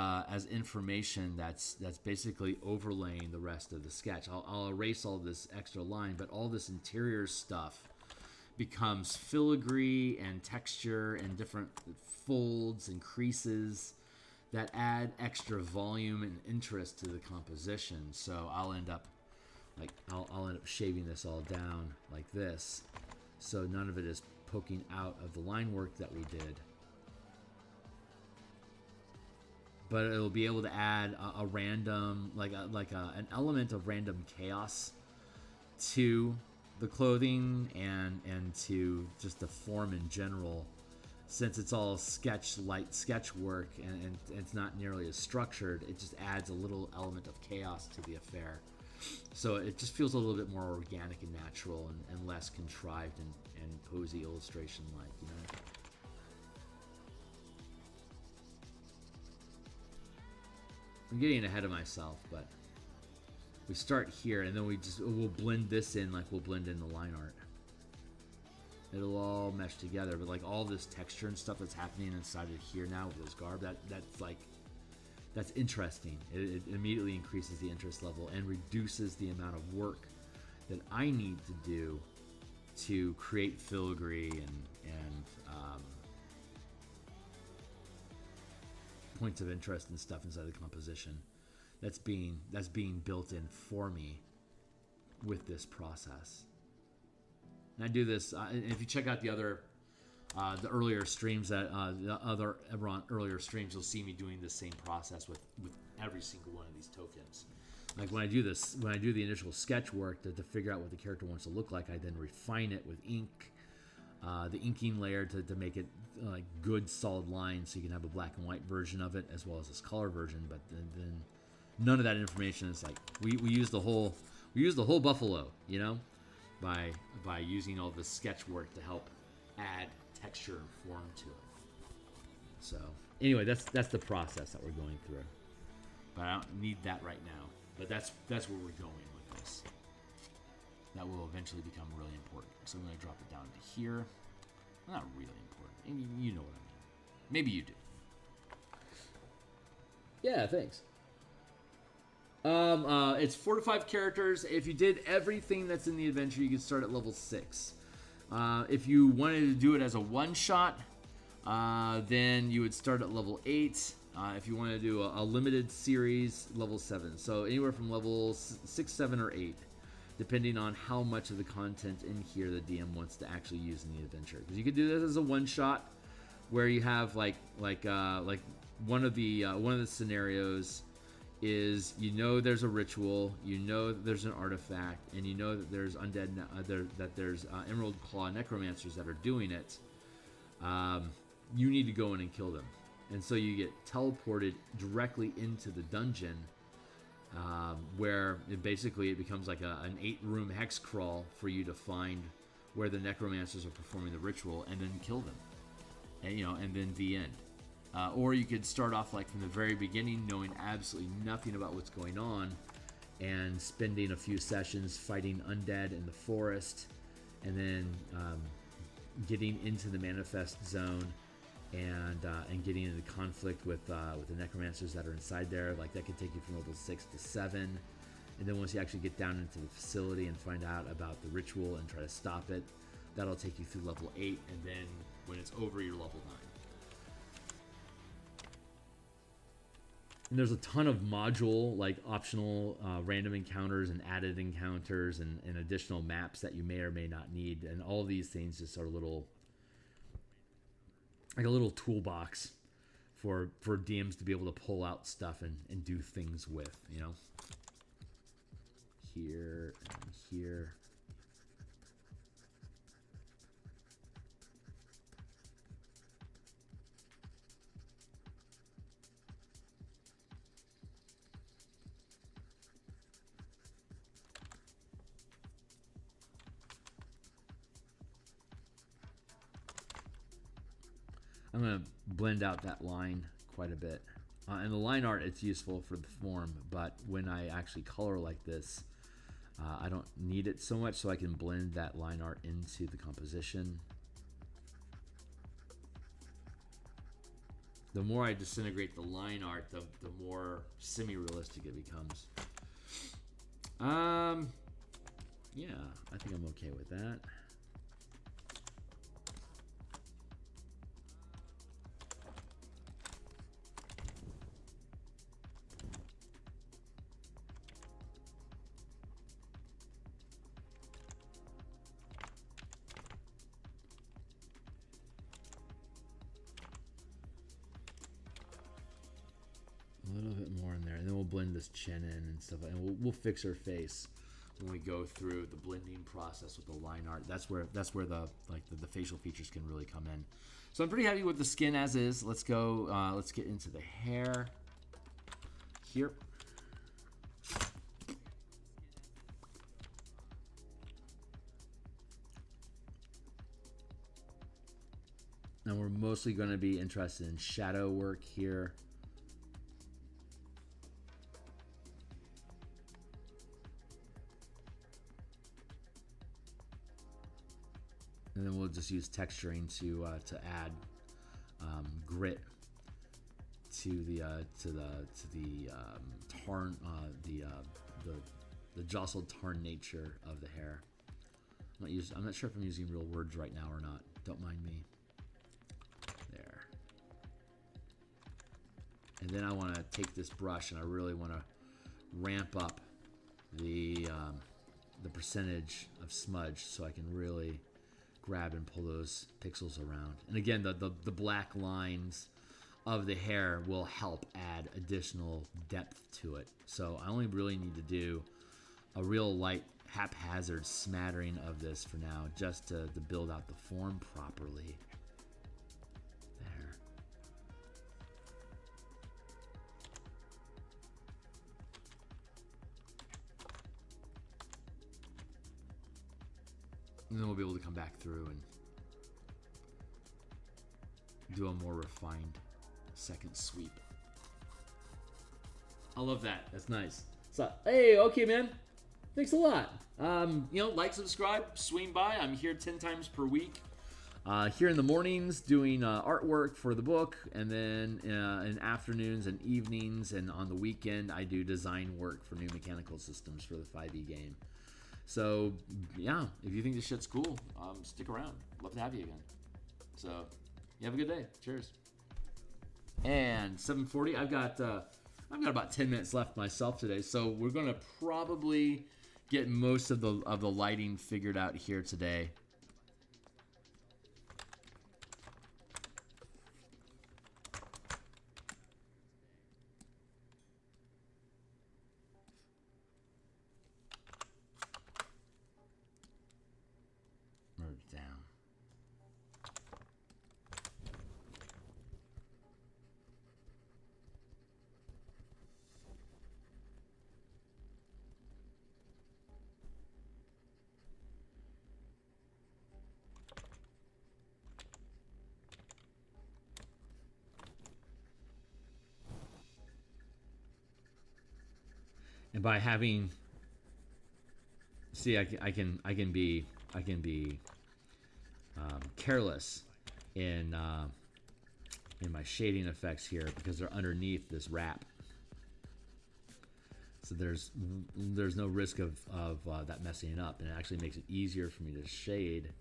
information that's basically overlaying the rest of the sketch. I'll erase all this extra line, but all this interior stuff becomes filigree and texture and different folds and creases that add extra volume and interest to the composition. So I'll end up shaving this all down like this, so none of it is poking out of the line work that we did. But it'll be able to add a random, an element of random chaos to the clothing and to just the form in general, since it's all light sketch work and it's not nearly as structured. It just adds a little element of chaos to the affair, so it just feels a little bit more organic and natural and less contrived and cozy illustration like, you know. I'm getting ahead of myself, but we start here and then we'll blend this in like we'll blend in the line art. It'll all mesh together, but like all this texture and stuff that's happening inside of here now with this garb, that's interesting. It immediately increases the interest level and reduces the amount of work that I need to do to create filigree and points of interest and stuff inside the composition. That's being built in for me with this process. And I do this. If you check out the earlier streams, the other Eberron earlier streams, you'll see me doing the same process with every single one of these tokens. Like when I do the initial sketch work to figure out what the character wants to look like, I then refine it with ink, the inking layer to make it like good solid lines, so you can have a black and white version of it as well as this color version. But then none of that information is like we use the whole buffalo, you know, by using all this sketch work to help add texture and form to it. So anyway, that's the process that we're going through. But I don't need that right now. But that's where we're going with this. That will eventually become really important. So I'm going to drop it down to here. Well, not really important. You know what I mean. Maybe you do. Yeah, thanks. It's 4 to 5 characters. If you did everything that's in the adventure, you can start at level 6. If you wanted to do it as a one-shot, then you would start at level 8. If you want to do a limited series, level 7. So anywhere from level 6, 7, or 8, depending on how much of the content in here the DM wants to actually use in the adventure. Because you could do this as a one-shot, where you have like one of the scenarios is, you know, there's a ritual, you know there's an artifact, and you know that there's undead, that there's Emerald Claw necromancers that are doing it. You need to go in and kill them, and so you get teleported directly into the dungeon, where it becomes like an 8-room hex crawl for you to find where the necromancers are performing the ritual, and then kill them, and then the end. Or you could start off like from the very beginning, knowing absolutely nothing about what's going on, and spending a few sessions fighting undead in the forest, and then getting into the manifest zone, and getting into conflict with the necromancers that are inside there. Like that could take you from level 6 to 7, and then once you actually get down into the facility and find out about the ritual and try to stop it, that'll take you through level 8, and then when it's over, you're level 9. And there's a ton of module, like optional random encounters and added encounters and additional maps that you may or may not need. And all of these things just are a little toolbox for DMs to be able to pull out stuff and do things with, you know. Here and here. I'm going to blend out that line quite a bit. And the line art, it's useful for the form, but when I actually color like this, I don't need it so much, so I can blend that line art into the composition. the more I disintegrate the line art, the more semi-realistic it becomes. Yeah, I think I'm okay with that. A little bit more in there, and then we'll blend this chin in and stuff, and we'll fix her face when we go through the blending process with the line art. That's where the facial features can really come in. So I'm pretty happy with the skin as is. Let's go. Let's get into the hair here. Now we're mostly going to be interested in shadow work here. And then we'll just use texturing to add grit to the tarn the jostled tarn nature of the hair. I'm not sure if I'm using real words right now or not. Don't mind me. There. And then I want to take this brush and I really want to ramp up the percentage of smudge so I can really grab and pull those pixels around. And again, the black lines of the hair will help add additional depth to it. So I only really need to do a real light haphazard smattering of this for now, just to build out the form properly. There. And then we'll be able to come back through and do a more refined second sweep. I love that. That's nice. So, hey, okay, man. Thanks a lot. Like, subscribe, swing by. I'm here 10 times per week. Here in the mornings doing artwork for the book, and then in afternoons and evenings and on the weekend I do design work for new mechanical systems for the 5e game. So, yeah, if you think this shit's cool, stick around. Love to have you again. So, you have a good day. Cheers. And 7:40. I've got about 10 minutes left myself today, so we're gonna probably get most of the lighting figured out here today. Merge down. And by having, see, I can be careless in my shading effects here because they're underneath this wrap. So there's no risk of that messing it up, and it actually makes it easier for me to shade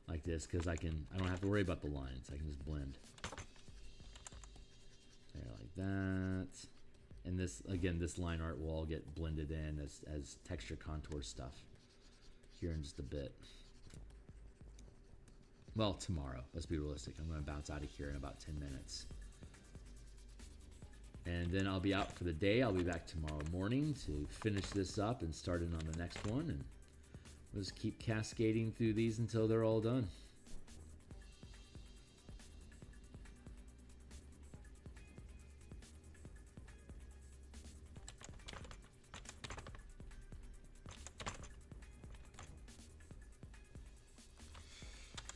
like this because I don't have to worry about the lines. I can just blend there like that. And this, again, this line art will all get blended in as texture contour stuff here in just a bit. Well, tomorrow. Let's be realistic. I'm going to bounce out of here in about 10 minutes. And then I'll be out for the day. I'll be back tomorrow morning to finish this up and start it on the next one. And we'll just keep cascading through these until they're all done.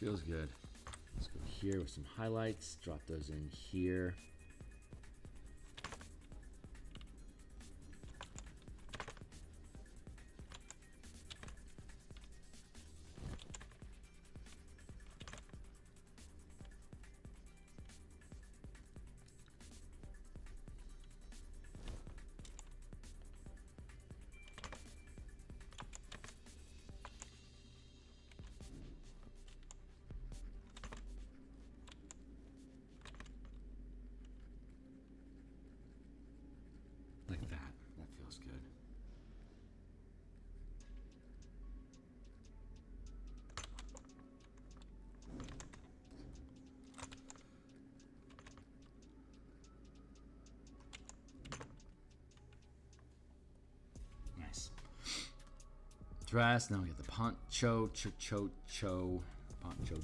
Feels good. Let's go here with some highlights. Drop those in here. dress. Now we get the poncho, poncho.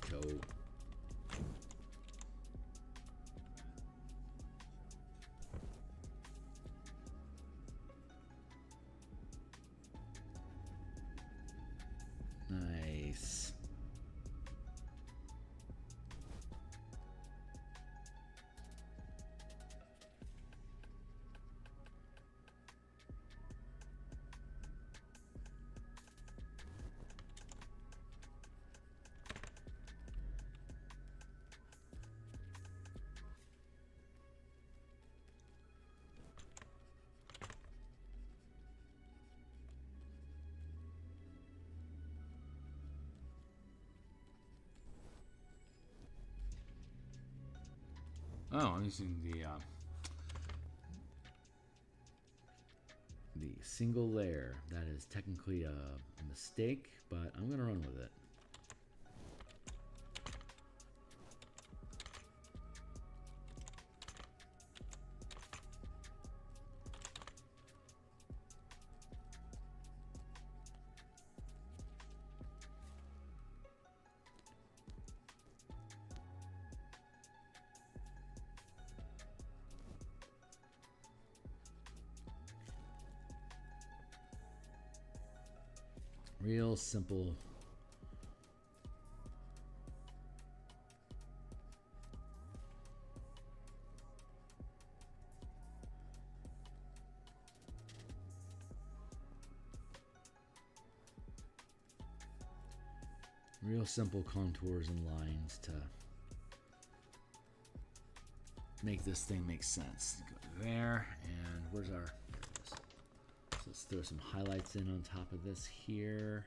Nice. Oh, I'm using the single layer. That is technically a mistake, but I'm gonna run with it. Real simple. Real simple contours and lines to make this thing make sense. Go there, and where's our... So let's throw some highlights in on top of this here.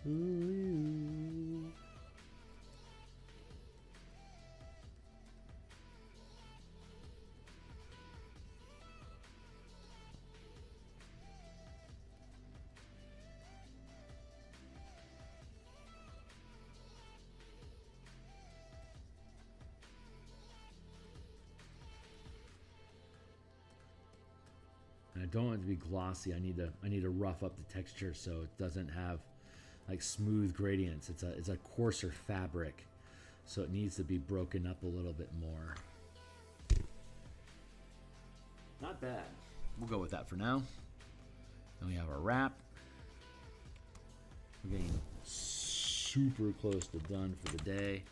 Ooh. And I don't want it to be glossy. I need to rough up the texture so it doesn't have like smooth gradients. It's a coarser fabric, so it needs to be broken up a little bit more. Not bad. We'll go with that for now. Then we have our wrap. We're getting super close to done for the day.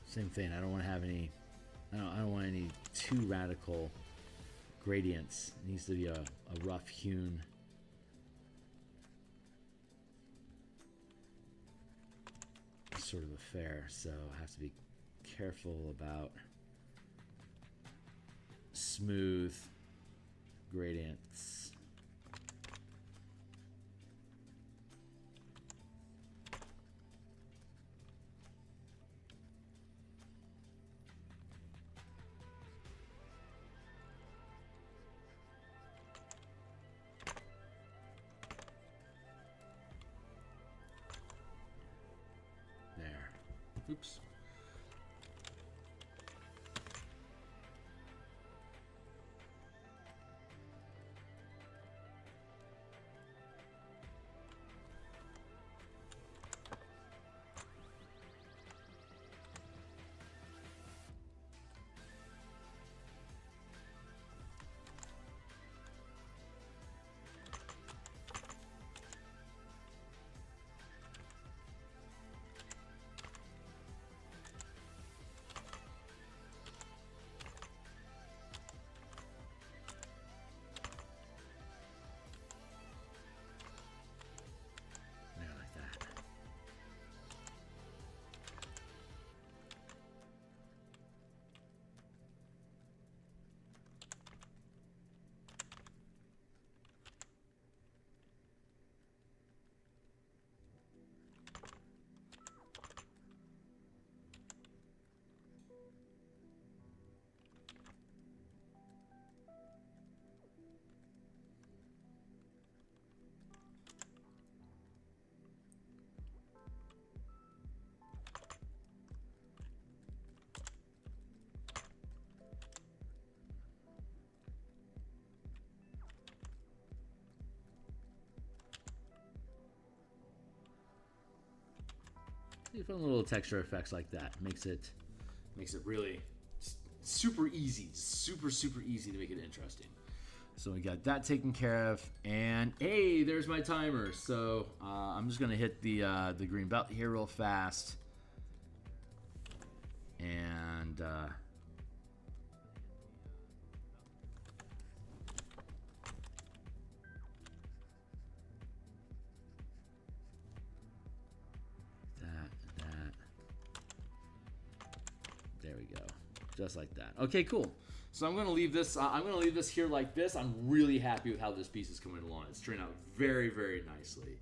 Same thing. I don't want to have any. I don't want any too radical gradients. It needs to be a rough hewn. Sort of affair. So I have to be careful about smooth gradients. Oops. fun little texture effects like that. Makes it really super easy, super easy to make it interesting. So we got that taken care of, and hey, there's my timer. So I'm just gonna hit the green belt here real fast, and that. There we go, just like that. Okay, cool. So I'm gonna leave this. I'm gonna leave this here like this. I'm really happy with how this piece is coming along. It's turned out very nicely.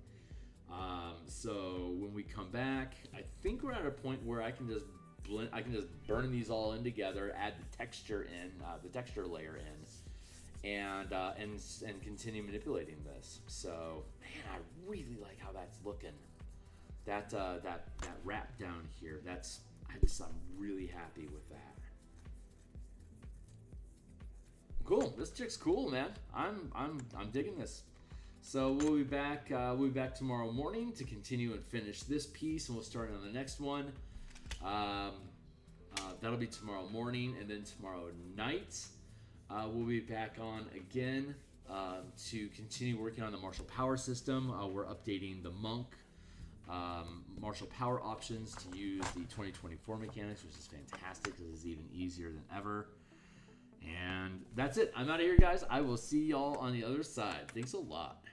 So when we come back, I think we're at a point where I can just blend. I can just burn these all in together, add the texture in, the texture layer in, and continue manipulating this. So man, I really like how that's looking. That wrap down here. I'm really happy with that. Cool. This chick's cool, man. I'm digging this. So we'll be back. We'll be back tomorrow morning to continue and finish this piece, and we'll start on the next one. That'll be tomorrow morning, and then tomorrow night we'll be back on again to continue working on the martial power system. We're updating the monk martial power options to use the 2024 mechanics, which is fantastic because it's even easier than ever. And that's it. I'm out of here, guys. I will see y'all on the other side. Thanks a lot.